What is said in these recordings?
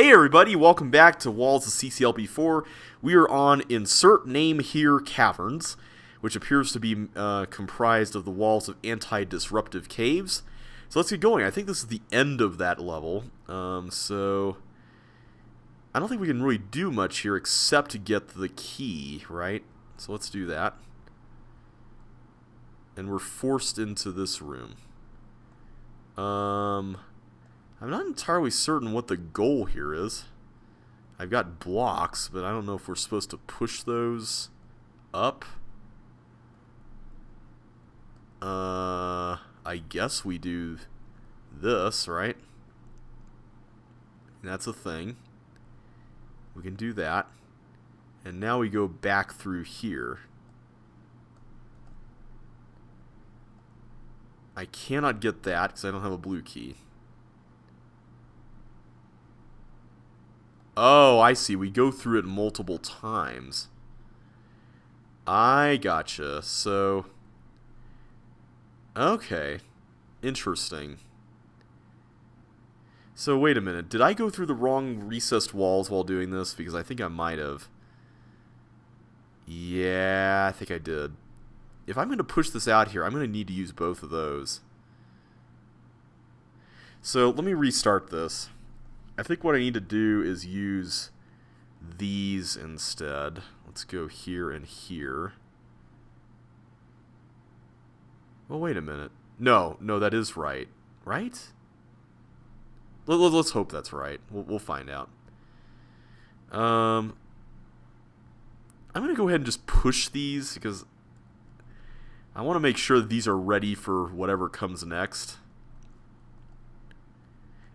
Hey everybody, welcome back to Walls of CCLP4. We are on Insert Name Here Caverns, which appears to be comprised of the walls of anti-disruptive caves. So let's get going. I think this is the end of that level, so I don't think we can really do much here except to get the key, right? So let's do that. And we're forced into this room. I'm not entirely certain what the goal here is. I've got blocks, but I don't know if we're supposed to push those up. I guess we do this, right? That's a thing. We can do that. And now we go back through here. I cannot get that because I don't have a blue key. Oh, I see. We go through it multiple times. I gotcha. So, okay. Interesting. So, wait a minute. Did I go through the wrong recessed walls while doing this? Because I think I might have. Yeah, I think I did. If I'm going to push this out here, I'm going to need to use both of those. So, let me restart this. I think what I need to do is use these instead. Let's go here and here. Well, wait a minute. No, that is right. Right? Let's hope that's right. We'll find out. I'm going to go ahead and just push these because I want to make sure that these are ready for whatever comes next.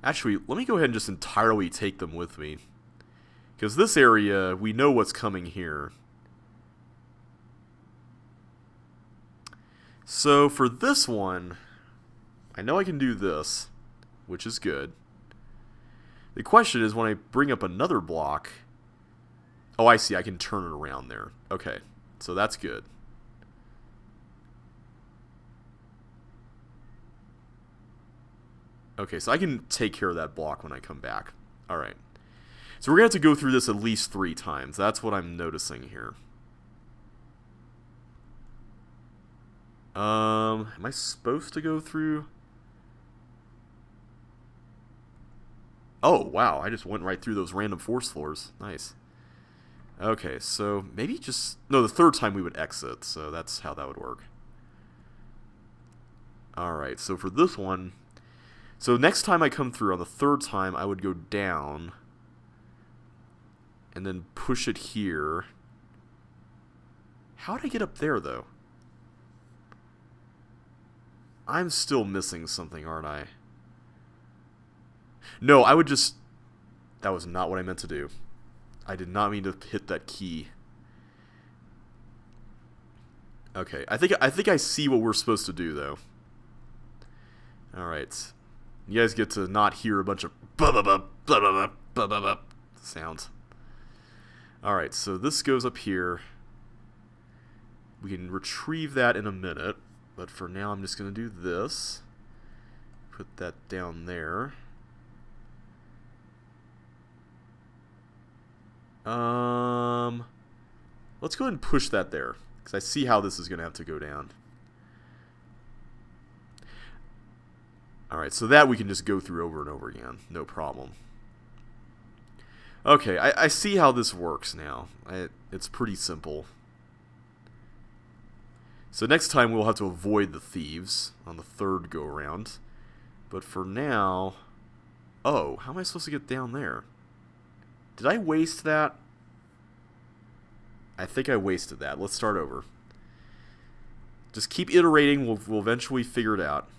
Actually, let me go ahead and just entirely take them with me. Because this area, we know what's coming here. So for this one, I know I can do this, which is good. The question is when I bring up another block... Oh, I see, I can turn it around there. Okay, so that's good. Okay, so I can take care of that block when I come back. Alright. So we're going to have to go through this at least 3 times. That's what I'm noticing here. Am I supposed to go through? Oh, wow. I just went right through those random force floors. Nice. Okay, so maybe just... No, the 3rd time we would exit, so that's how that would work. Alright, so for this one... So next time I come through, on the 3rd time, I would go down and then push it here. How did I get up there, though? I'm still missing something, aren't I? No, I would just... That was not what I meant to do. I did not mean to hit that key. Okay, I think I see what we're supposed to do, though. Alright. You guys get to not hear a bunch of sounds. Alright, so this goes up here. We can retrieve that in a minute, but for now I'm just going to do this. Put that down there. Let's go ahead and push that there, because I see how this is going to have to go down. Alright, so that we can just go through over and over again. No problem. Okay, I see how this works now. It's pretty simple. So next time we'll have to avoid the thieves on the 3rd go-around. But for now... Oh, how am I supposed to get down there? Did I waste that? I think I wasted that. Let's start over. Just keep iterating. We'll eventually figure it out.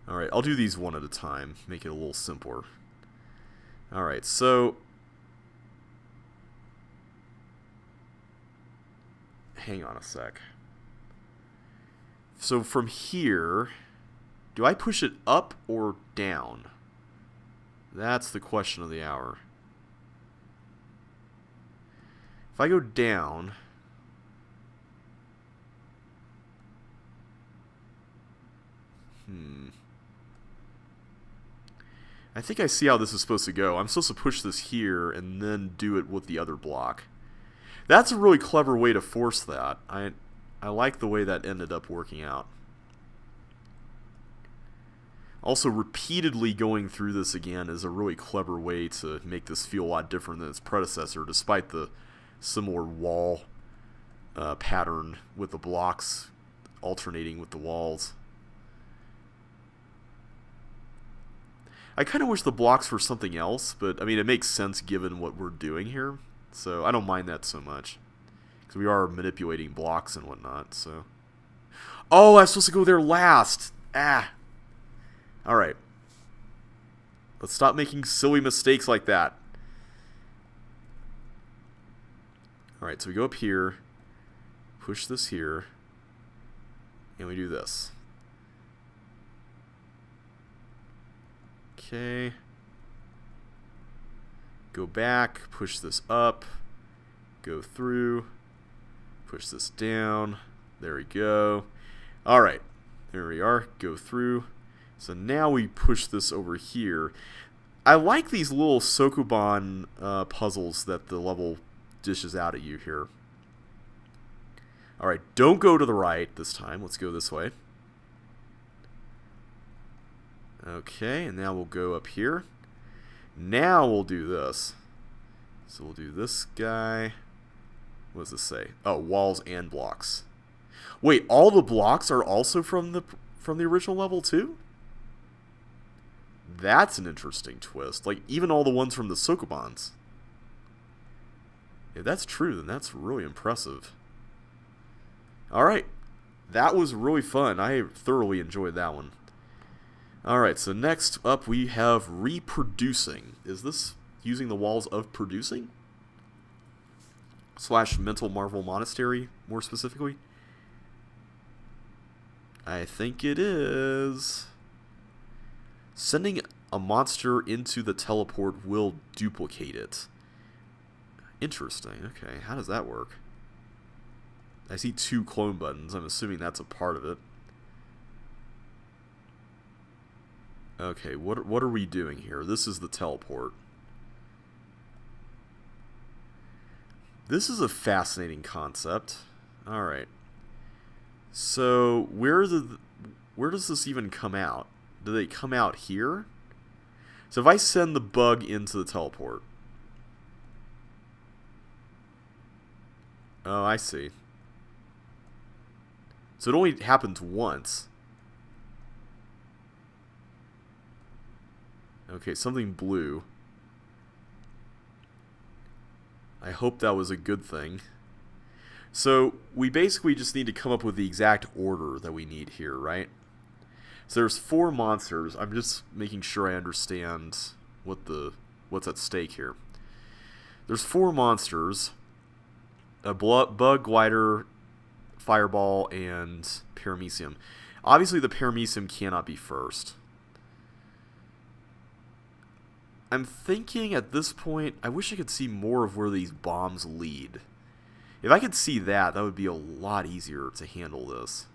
Alright, I'll do these one at a time. Make it a little simpler. Alright, so... Hang on a sec. So from here... Do I push it up or down? That's the question of the hour. If I go down... I think I see how this is supposed to go. I'm supposed to push this here and then do it with the other block. That's a really clever way to force that. I like the way that ended up working out. Also, repeatedly going through this again is a really clever way to make this feel a lot different than its predecessor, despite the similar wall pattern with the blocks alternating with the walls. I kind of wish the blocks were something else, but I mean, it makes sense given what we're doing here, so I don't mind that so much. Because we are manipulating blocks and whatnot, so... Oh, I was supposed to go there last! Ah! Alright. Let's stop making silly mistakes like that. Alright, so we go up here, push this here, and we do this. Okay. Go back, push this up, go through, push this down. There we go. Alright, there we are, go through. So now we push this over here. I like these little Sokoban puzzles that the level dishes out at you here. Alright, don't go to the right this time. Let's go this way. Okay, and now we'll go up here. Now we'll do this. So we'll do this guy. What does this say? Oh, walls and blocks. Wait, all the blocks are also from the original level too? That's an interesting twist. Like, even all the ones from the Sokobans. If that's true, then that's really impressive. Alright. That was really fun. I thoroughly enjoyed that one. Alright, so next up we have reproducing. Is this using the walls of producing? / Mental Marvel Monastery, more specifically? I think it is. Sending a monster into the teleport will duplicate it. Interesting. Okay, how does that work? I see 2 clone buttons. I'm assuming that's a part of it. Okay, what are we doing here? This is the teleport. This is a fascinating concept. Alright. So, where does this even come out? Do they come out here? So if I send the bug into the teleport. Oh, I see. So it only happens once. Okay, something blue. I hope that was a good thing. So we basically just need to come up with the exact order that we need here, right? So there's 4 monsters. I'm just making sure I understand what's at stake here. There's 4 monsters. A bug, glider, fireball, and paramecium. Obviously the paramecium cannot be first. I'm thinking at this point, I wish I could see more of where these bombs lead. If I could see that, that would be a lot easier to handle this.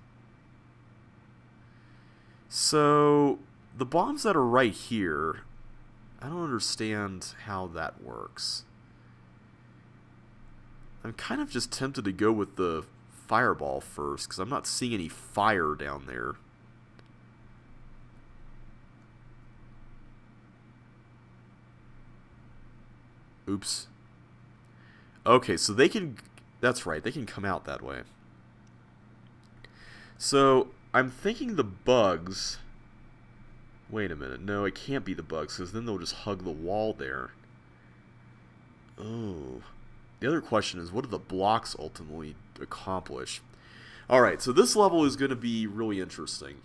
So, the bombs that are right here, I don't understand how that works. I'm kind of just tempted to go with the fireball first, because I'm not seeing any fire down there. Oops. Okay, so they can... That's right, they can come out that way. So, I'm thinking the bugs... Wait a minute. No, it can't be the bugs, because then they'll just hug the wall there. Oh. The other question is, what do the blocks ultimately accomplish? Alright, so this level is going to be really interesting.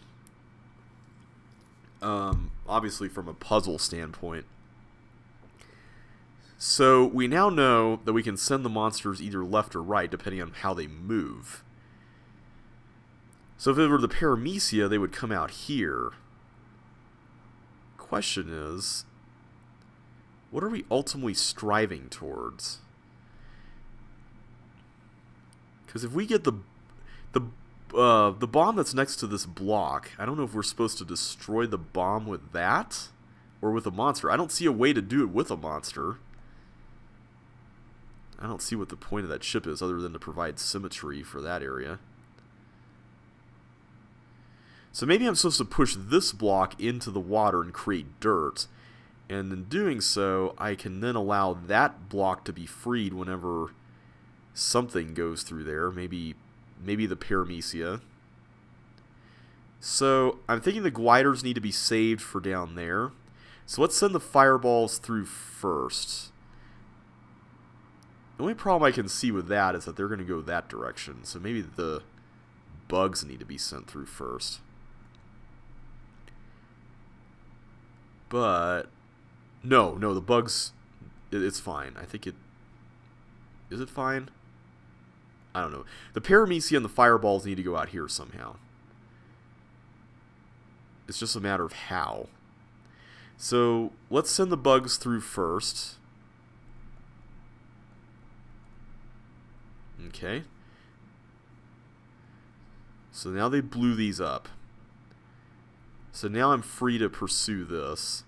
Obviously from a puzzle standpoint. So, we now know that we can send the monsters either left or right, depending on how they move. So if it were the Paramecia, they would come out here. Question is, what are we ultimately striving towards? Because if we get the bomb that's next to this block, I don't know if we're supposed to destroy the bomb with that, or with a monster. I don't see a way to do it with a monster. I don't see what the point of that ship is other than to provide symmetry for that area. So maybe I'm supposed to push this block into the water and create dirt. And in doing so, I can then allow that block to be freed whenever something goes through there. Maybe the paramecia. So I'm thinking the gliders need to be saved for down there. So let's send the fireballs through first. The only problem I can see with that is that they're going to go that direction. So maybe the bugs need to be sent through first. But no, the bugs, it's fine. I think it... Is it fine? I don't know. The paramecia and the fireballs need to go out here somehow. It's just a matter of how. So let's send the bugs through first. Okay. So now they blew these up. So now I'm free to pursue this,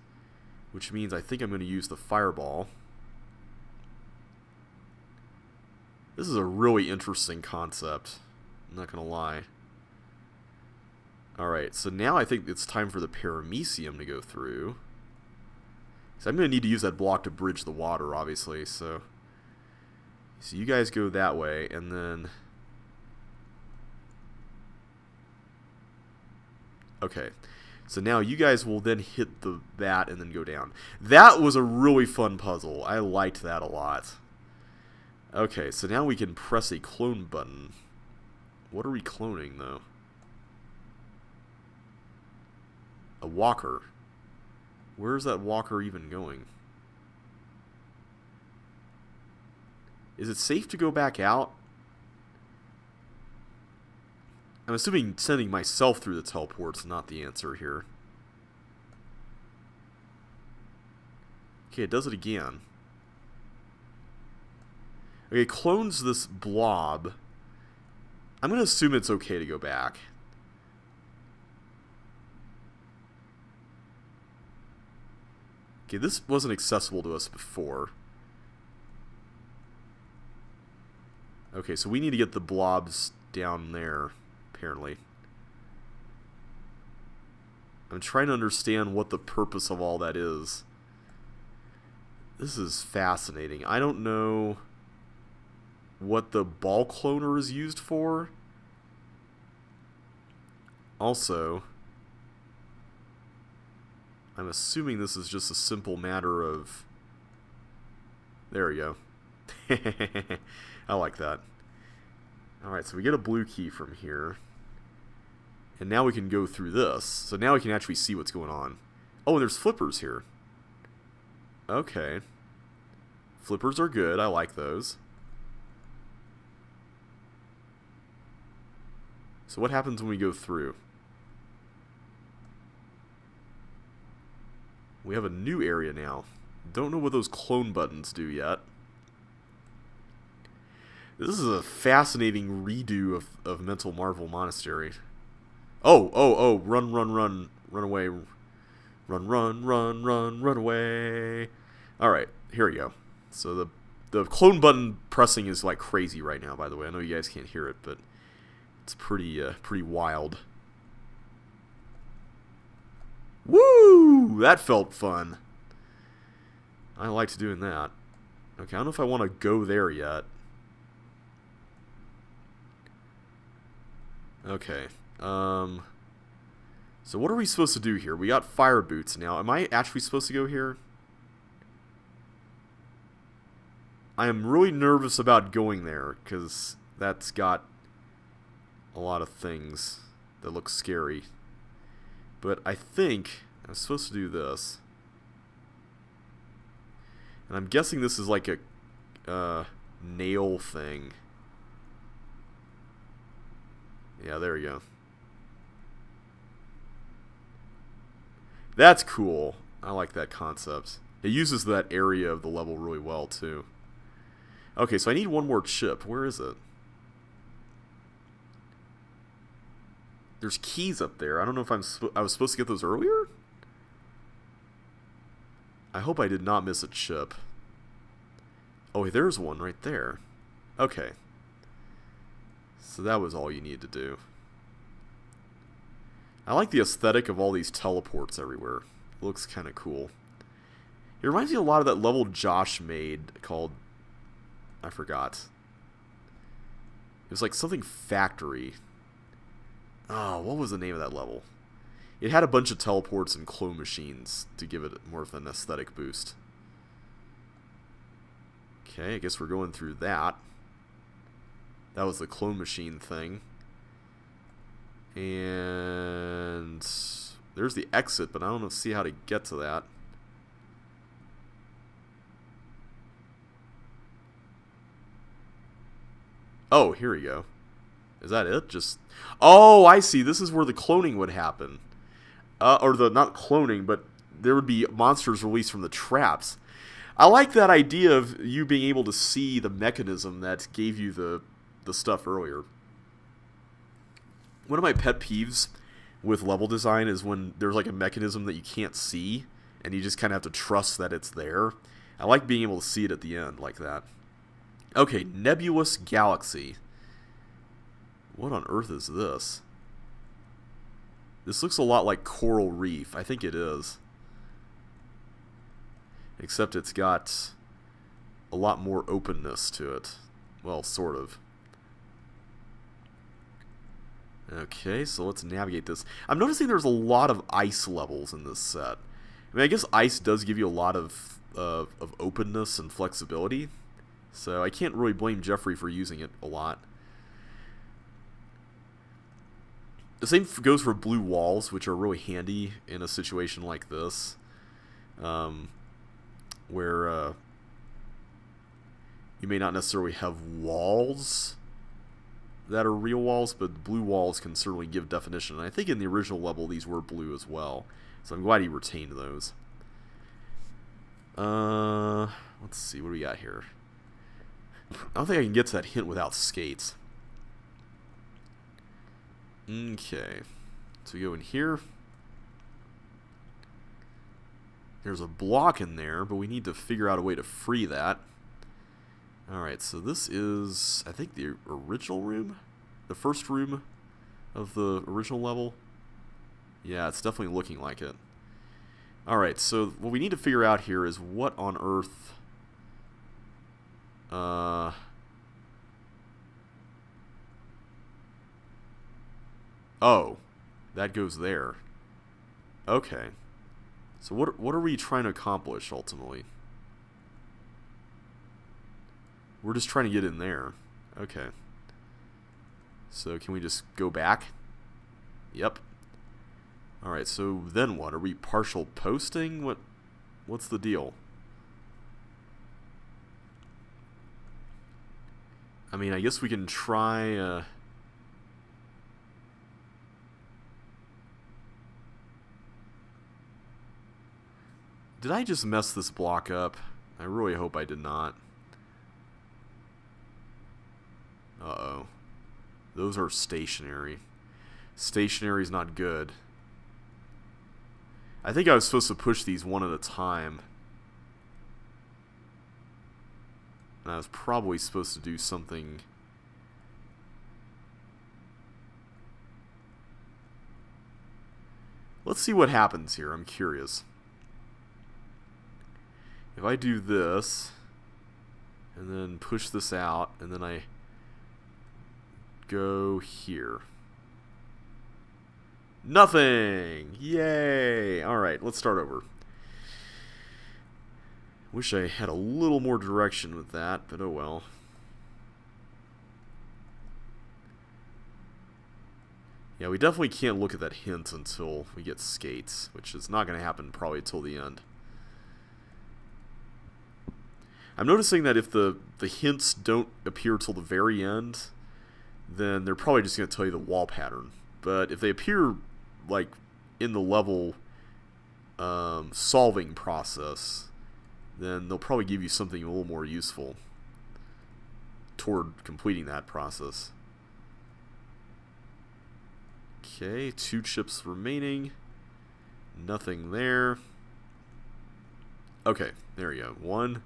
which means I think I'm going to use the fireball. This is a really interesting concept, I'm not going to lie. Alright, so now I think it's time for the paramecium to go through. So I'm going to need to use that block to bridge the water, obviously, so you guys go that way, and then... Okay, so now you guys will then hit that and then go down. That was a really fun puzzle. I liked that a lot. Okay, so now we can press a clone button. What are we cloning, though? A walker. Where is that walker even going? Is it safe to go back out? I'm assuming sending myself through the teleport's not the answer here. Okay, it does it again. Okay, it clones this blob. I'm going to assume it's okay to go back. Okay, this wasn't accessible to us before. Okay, so we need to get the blobs down there, apparently. I'm trying to understand what the purpose of all that is. This is fascinating. I don't know what the ball cloner is used for. Also, I'm assuming this is just a simple matter of... There we go. I like that. Alright, so we get a blue key from here. And now we can go through this. So now we can actually see what's going on. Oh, and there's flippers here. Okay. Flippers are good. I like those. So what happens when we go through? We have a new area now. Don't know what those clone buttons do yet. This is a fascinating redo of Mental Marvel Monastery. Oh, run away. Run away. Alright, here we go. So the clone button pressing is like crazy right now, by the way. I know you guys can't hear it, but it's pretty wild. Woo! That felt fun. I liked doing that. Okay, I don't know if I want to go there yet. Okay. So what are we supposed to do here? We got fire boots now. Am I actually supposed to go here? I am really nervous about going there, because that's got a lot of things that look scary. But I think I'm supposed to do this. And I'm guessing this is like a nail thing. Yeah, there we go. That's cool. I like that concept. It uses that area of the level really well, too. Okay, so I need one more chip. Where is it? There's keys up there. I don't know if I was supposed to get those earlier? I hope I did not miss a chip. Oh, there's one right there. Okay. So that was all you need to do. I like the aesthetic of all these teleports everywhere. It looks kind of cool. It reminds me a lot of that level Josh made called... I forgot. It was like something factory. Oh, what was the name of that level? It had a bunch of teleports and clone machines to give it more of an aesthetic boost. Okay, I guess we're going through that. That was the clone machine thing. And there's the exit, but I don't see how to get to that. Oh, here we go. Is that it? Just... Oh, I see. This is where the cloning would happen. Or the... Not cloning, but there would be monsters released from the traps. I like that idea of you being able to see the mechanism that gave you the stuff earlier. One of my pet peeves with level design is when there's like a mechanism that you can't see, and you just kind of have to trust that it's there. I like being able to see it at the end like that. Okay, Nebulous Galaxy. What on earth is this? This looks a lot like Coral Reef. I think it is. Except it's got a lot more openness to it. Well, sort of. Okay, so let's navigate this. I'm noticing there's a lot of ice levels in this set. I mean, I guess ice does give you a lot of openness and flexibility. So I can't really blame Jeffrey for using it a lot. The same goes for blue walls, which are really handy in a situation like this. Where you may not necessarily have walls that are real walls, but blue walls can certainly give definition. And I think in the original level these were blue as well. So I'm glad he retained those. Let's see, what do we got here? I don't think I can get to that hint without skates. Okay. So we go in here. There's a block in there, but we need to figure out a way to free that. Alright, so this is, I think, the original room? The first room of the original level? Yeah, it's definitely looking like it. Alright, so what we need to figure out here is what on earth... Oh, that goes there. Okay. So what are we trying to accomplish, ultimately? We're just trying to get in there. Okay. So can we just go back? Yep. Alright, so then what? Are we partial posting? What's the deal? I mean, I guess we can try... Did I just mess this block up? I really hope I did not. Uh-oh. Those are stationary. Stationary is not good. I think I was supposed to push these one at a time. And I was probably supposed to do something... Let's see what happens here. I'm curious. If I do this, and then push this out, and then I go here. Nothing! Yay! Alright, let's start over. Wish I had a little more direction with that, but oh well. Yeah, we definitely can't look at that hint until we get skates, which is not going to happen probably until the end. I'm noticing that if the hints don't appear till the very end, then they're probably just going to tell you the wall pattern. But if they appear, like, in the level solving process, then they'll probably give you something a little more useful toward completing that process. Okay, 2 chips remaining. Nothing there. Okay, there you go. One.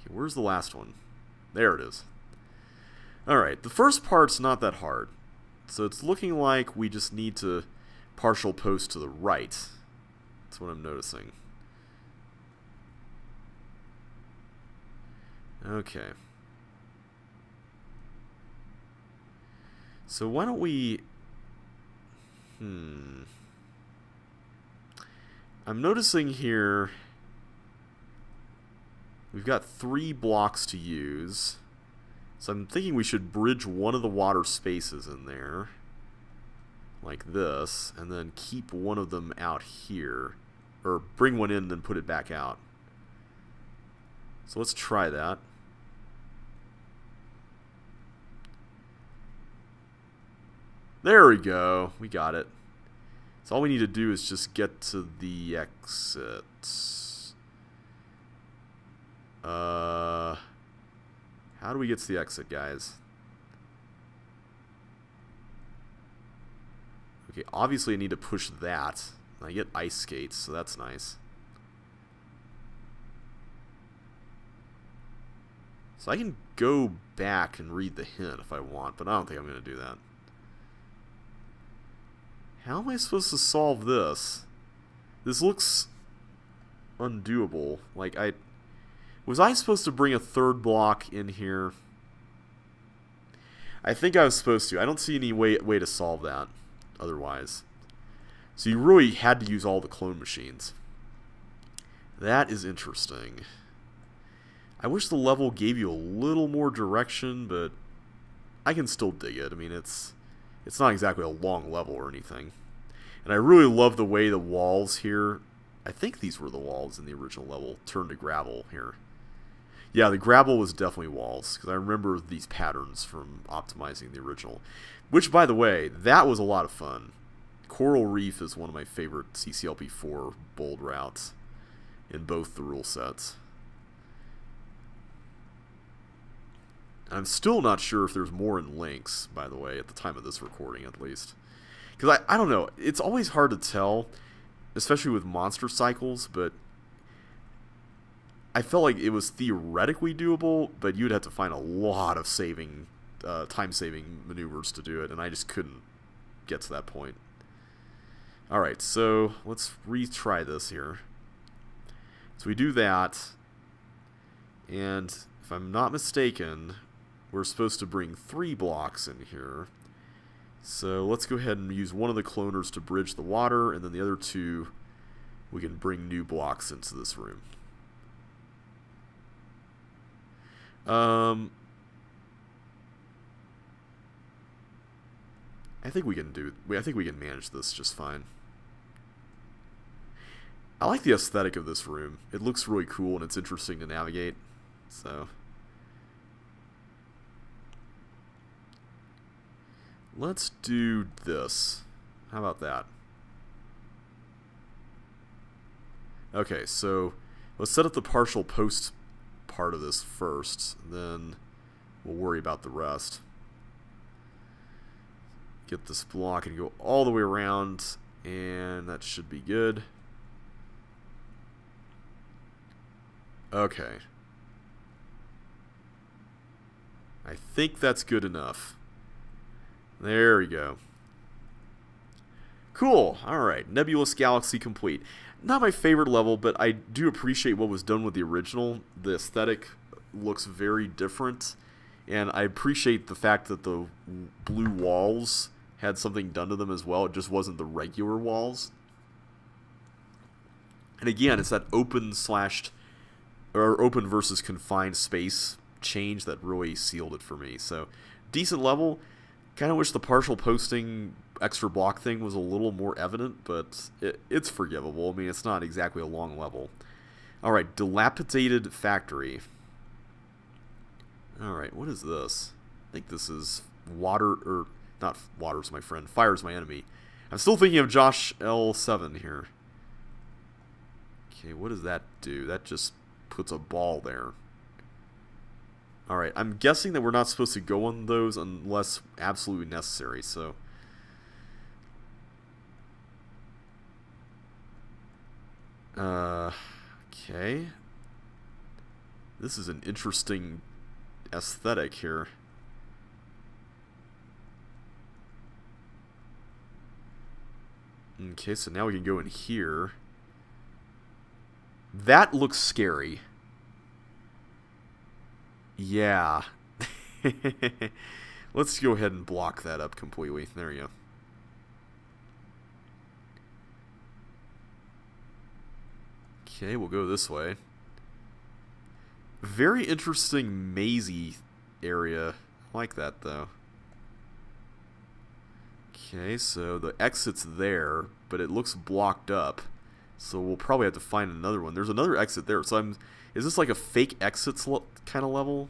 Okay, where's the last one? There it is. Alright, the first part's not that hard. So it's looking like we just need to partial post to the right. That's what I'm noticing. Okay. So why don't we... I'm noticing here we've got 3 blocks to use. So I'm thinking we should bridge one of the water spaces in there, like this, and then keep one of them out here. Or bring one in and then put it back out. So let's try that. There we go. We got it. So all we need to do is just get to the exit. How do we get to the exit, guys? Okay, obviously I need to push that. I get ice skates, so that's nice. So I can go back and read the hint if I want, but I don't think I'm going to do that. How am I supposed to solve this? This looks undoable. Like, was I supposed to bring a 3rd block in here? I think I was supposed to. I don't see any way to solve that otherwise. So you really had to use all the clone machines. That is interesting. I wish the level gave you a little more direction, but I can still dig it. I mean, it's not exactly a long level or anything. And I really love the way the walls here, I think these were the walls in the original level, turned to gravel here. Yeah, the gravel was definitely walls, because I remember these patterns from optimizing the original. Which, by the way, that was a lot of fun. Coral Reef is one of my favorite CCLP4 bold routes in both the rule sets. I'm still not sure if there's more in Lynx, by the way, at the time of this recording at least. Because I don't know, it's always hard to tell, especially with monster cycles, but I felt like it was theoretically doable, but you'd have to find a lot of time-saving maneuvers to do it, and I just couldn't get to that point. Alright, so let's retry this here. So we do that, and if I'm not mistaken, we're supposed to bring 3 blocks in here. So let's go ahead and use one of the cloners to bridge the water, and then the other 2 we can bring new blocks into this room. I think we can manage this just fine. I like the aesthetic of this room. It looks really cool and it's interesting to navigate. So let's do this. How about that? Okay, so let's set up the partial post part of this first, then we'll worry about the rest. Get this block and go all the way around, and that should be good. Okay. I think that's good enough. There we go. Cool. Alright, Nebulous Galaxy complete. Not my favorite level, but I do appreciate what was done with the original. The aesthetic looks very different, and I appreciate the fact that the blue walls had something done to them as well. It just wasn't the regular walls. And again, it's that open versus confined space change that really sealed it for me. So, decent level. Kind of wish the partial posting extra block thing was a little more evident, but it's forgivable. I mean, it's not exactly a long level. Alright, Dilapidated Factory. Alright, what is this? I think this is water, or not water's my friend, fire's my enemy. I'm still thinking of Josh L7 here. Okay, what does that do? That just puts a ball there. Alright, I'm guessing that we're not supposed to go on those unless absolutely necessary, so... Okay. This is an interesting aesthetic here. Okay, so now we can go in here. That looks scary. Yeah. Let's go ahead and block that up completely. There we go. Okay, we'll go this way. Very interesting mazy area. I like that, though. Okay, so the exit's there, but it looks blocked up. So we'll probably have to find another one. There's another exit there. So is this like a fake exits kind of level?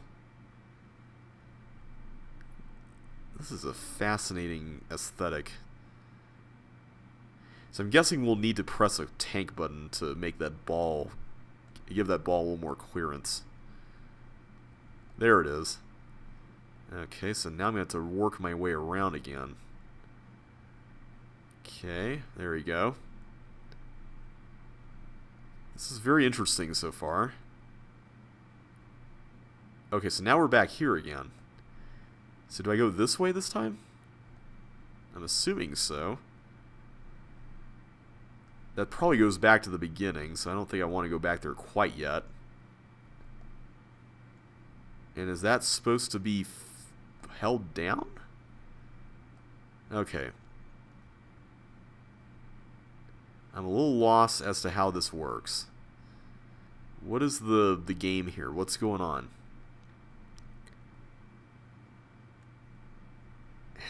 This is a fascinating aesthetic. So I'm guessing we'll need to press a tank button to make that ball, give that ball a little more clearance. There it is. Okay, so now I'm going to have to work my way around again. Okay, there we go. This is very interesting so far. Okay, so now we're back here again. So do I go this way this time? I'm assuming so. That probably goes back to the beginning, so I don't think I want to go back there quite yet. And is that supposed to be held down? Okay. I'm a little lost as to how this works. What is the game here? What's going on?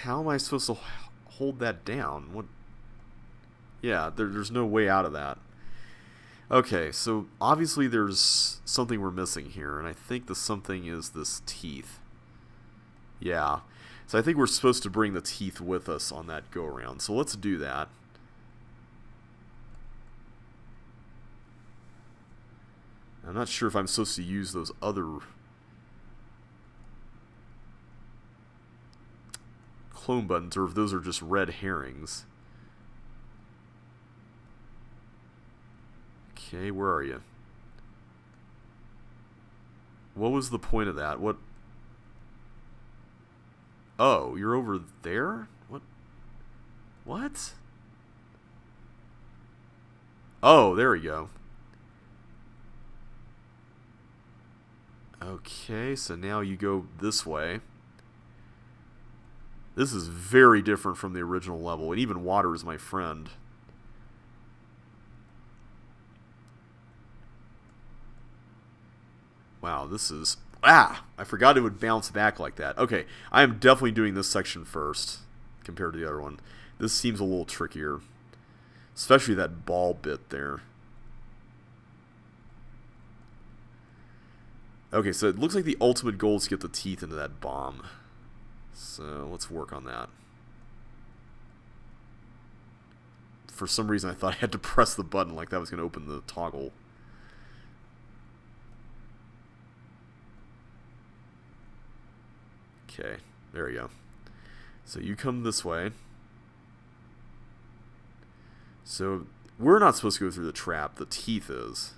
How am I supposed to hold that down? What? Yeah, there's no way out of that. Okay, so obviously there's something we're missing here, and I think the something is this teeth. Yeah, so I think we're supposed to bring the teeth with us on that go-around, so let's do that. I'm not sure if I'm supposed to use those other clone buttons, or if those are just red herrings. Okay, where are you? What was the point of that? What? Oh, you're over there? What? What? Oh, there we go. Okay, so now you go this way. This is very different from the original level, and even water is my friend. Wow, this is... I forgot it would bounce back like that. Okay, I am definitely doing this section first, compared to the other one. This seems a little trickier. Especially that ball bit there. Okay, so it looks like the ultimate goal is to get the teeth into that bomb. So, let's work on that. For some reason, I thought I had to press the button like that was going to open the toggle. Okay, there we go. So you come this way. So we're not supposed to go through the trap, the teeth is.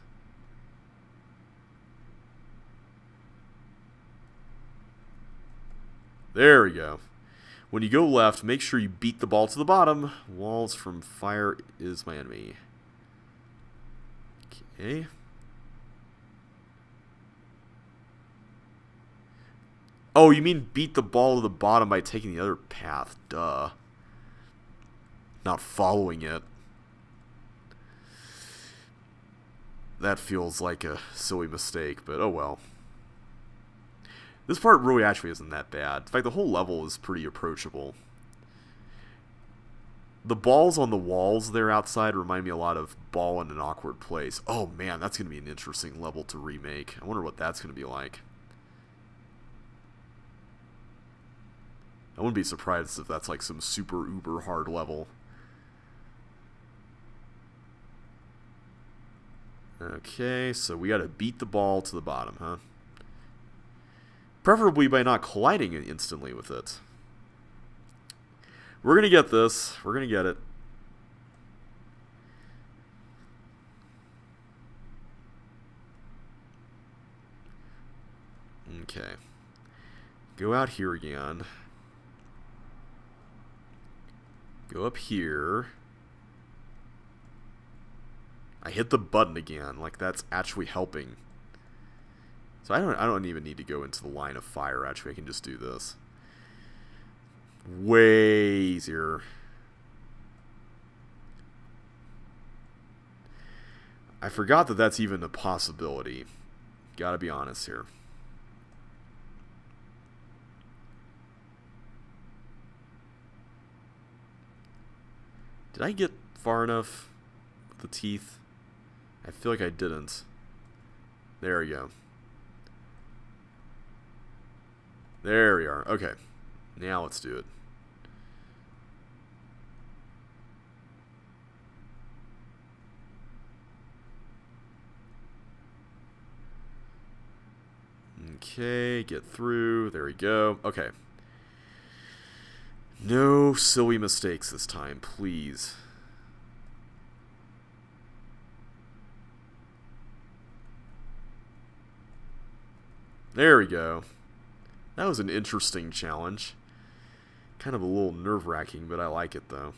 There we go. When you go left, make sure you beat the ball to the bottom. Walls from fire is my enemy. Okay. Oh, you mean beat the ball to the bottom by taking the other path. Duh. Not following it. That feels like a silly mistake, but oh well. This part really actually isn't that bad. In fact, the whole level is pretty approachable. The balls on the walls there outside remind me a lot of Ball in an Awkward Place. Oh man, that's going to be an interesting level to remake. I wonder what that's going to be like. I wouldn't be surprised if that's like some super uber hard level. Okay, so we gotta beat the ball to the bottom, huh? Preferably by not colliding instantly with it. We're gonna get this. We're gonna get it. Okay. Go out here again. Go up here. I hit the button again, like that's actually helping. So I don't even need to go into the line of fire, actually I can just do this. Way easier. I forgot that that's even a possibility. Gotta be honest here. Did I get far enough with the teeth? I feel like I didn't. There we go. There we are. Okay. Now let's do it. Okay, get through. There we go. Okay. No silly mistakes this time, please. There we go. That was an interesting challenge. Kind of a little nerve-wracking, but I like it, though.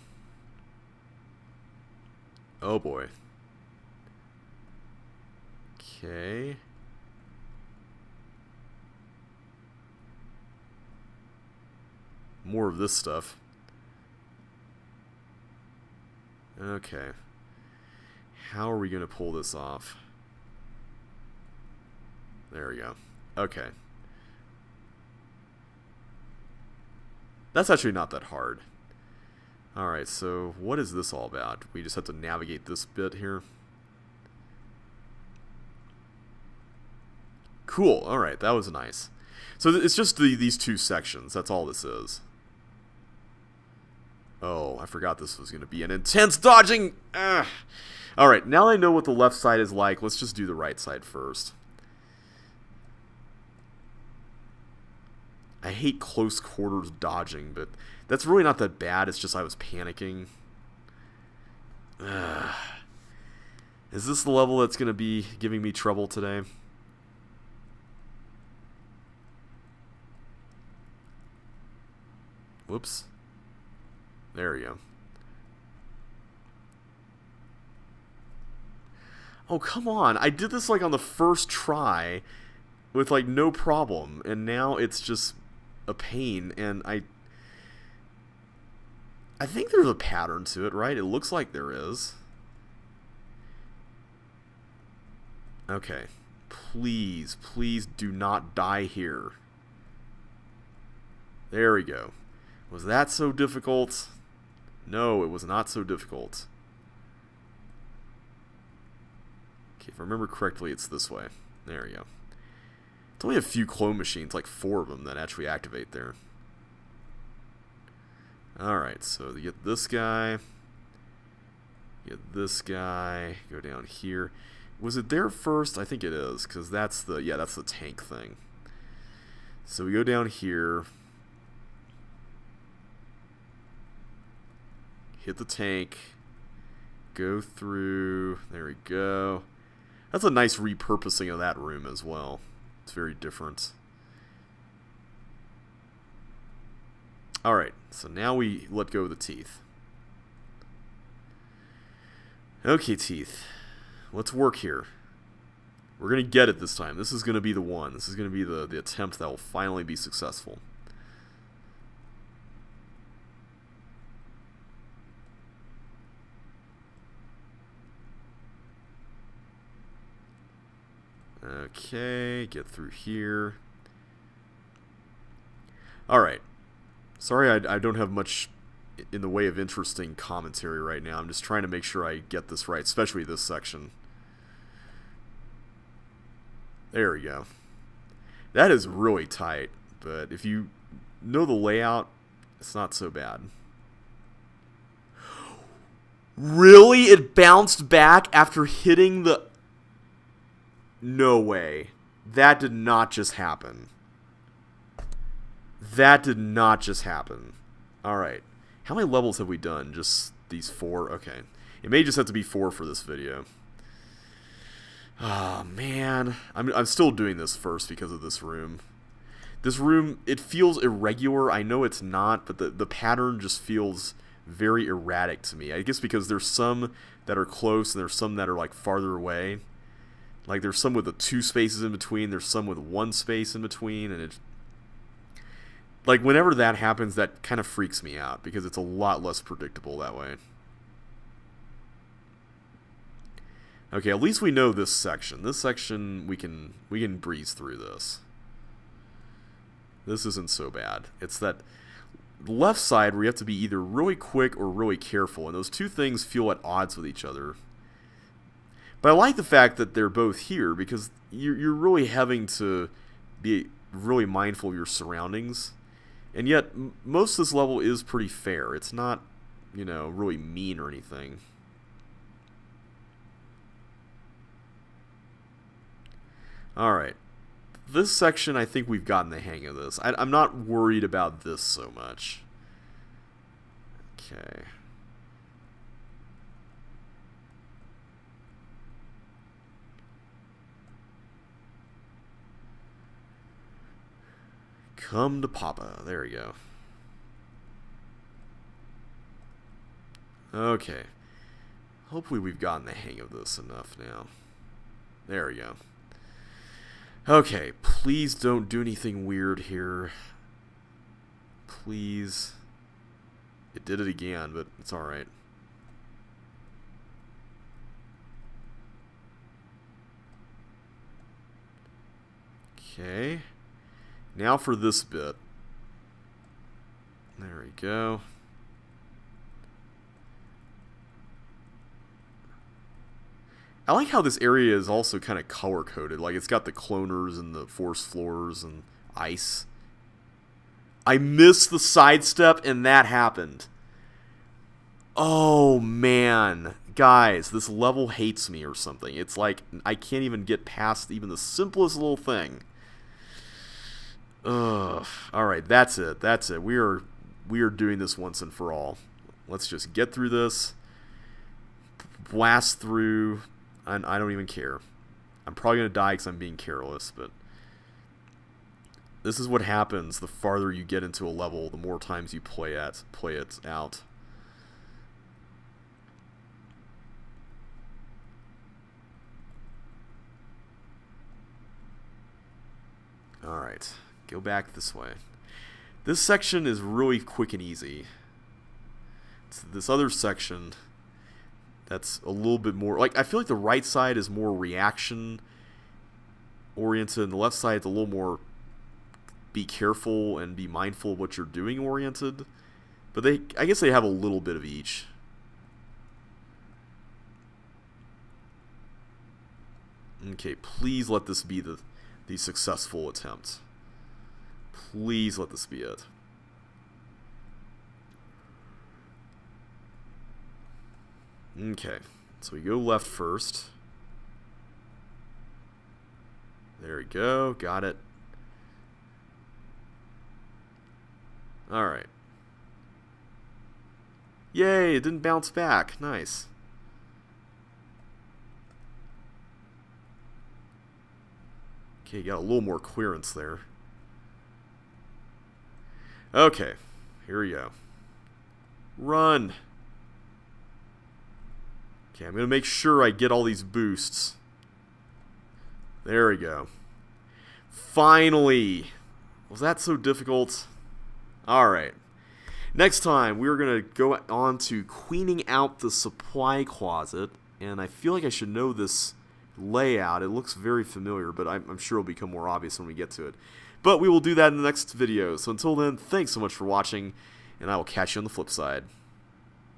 Oh, boy. Okay. More of this stuff. Okay. How are we going to pull this off? There we go. Okay. That's actually not that hard. Alright, so what is this all about? We just have to navigate this bit here. Cool. Alright, that was nice. So it's just these two sections. That's all this is. Oh, I forgot this was going to be an intense dodging. Alright, now I know what the left side is like. Let's just do the right side first. I hate close quarters dodging, but that's really not that bad. It's just I was panicking. Is this the level that's going to be giving me trouble today? Whoops. There we go. Oh, come on. I did this like on the first try with like no problem, and now it's just a pain, and I think there's a pattern to it, right? It looks like there is. Okay. Please, please do not die here. There we go. Was that so difficult? No, it was not so difficult. Okay, if I remember correctly, it's this way. There we go. It's only a few clone machines, like 4 of them, that actually activate there. Alright, so you get this guy. Get this guy. Go down here. Was it there first? I think it is, because that's the, yeah, that's the tank thing. So we go down here. Hit the tank. Go through. There we go. That's a nice repurposing of that room as well. It's very different. Alright, so now we let go of the teeth. Okay, teeth. Let's work here. We're going to get it this time. This is going to be the one. This is going to be the attempt that will finally be successful. Okay, get through here. Alright. Sorry I don't have much in the way of interesting commentary right now. I'm just trying to make sure I get this right, especially this section. There we go. That is really tight, but if you know the layout, it's not so bad. Really? It bounced back after hitting the... No way. That did not just happen. That did not just happen. Alright. How many levels have we done? Just these 4? Okay. It may just have to be 4 for this video. Oh, man. I'm still doing this first because of this room. This room, it feels irregular. I know it's not, but the pattern just feels very erratic to me. I guess because there's some that are close and there's some that are like farther away. Like there's some with the 2 spaces in between, there's some with 1 space in between, and it, like whenever that happens, that kind of freaks me out because it's a lot less predictable that way. Okay, at least we know this section. This section we can breeze through this. This isn't so bad. It's that left side where you have to be either really quick or really careful, and those 2 things feel at odds with each other. But I like the fact that they're both here because you're really having to be really mindful of your surroundings. And yet, most of this level is pretty fair. It's not, you know, really mean or anything. Alright. This section, I think we've gotten the hang of this. I'm not worried about this so much. Okay. Come to Papa. There we go. Okay. Hopefully we've gotten the hang of this enough now. There we go. Okay, please don't do anything weird here. Please. It did it again, but it's alright. Okay. Now for this bit. There we go. I like how this area is also kind of color-coded. Like, it's got the cloners and the force floors and ice. I missed the sidestep, and that happened. Oh, man. Guys, this level hates me or something. It's like, I can't even get past even the simplest little thing. Ugh. Alright, that's it. That's it. We are doing this once and for all. Let's just get through this. Blast through. I don't even care. I'm probably going to die because I'm being careless, but this is what happens the farther you get into a level, the more times you play it out. Alright, go back this way. This section is really quick and easy. It's this other section that's a little bit more, like, I feel like the right side is more reaction oriented and the left side is a little more be careful and be mindful of what you're doing oriented. But I guess they have a little bit of each. Okay, please let this be the successful attempt. Please let this be it. Okay, so we go left first. There we go, got it. Alright. Yay, it didn't bounce back. Nice. Okay, got a little more clearance there. Okay, here we go. Run! Okay, I'm going to make sure I get all these boosts. There we go. Finally! Was that so difficult? Alright. Next time, we're going to go on to cleaning out the supply closet. And I feel like I should know this layout. It looks very familiar, but I'm sure it'll become more obvious when we get to it. But we will do that in the next video. So until then, thanks so much for watching, and I will catch you on the flip side.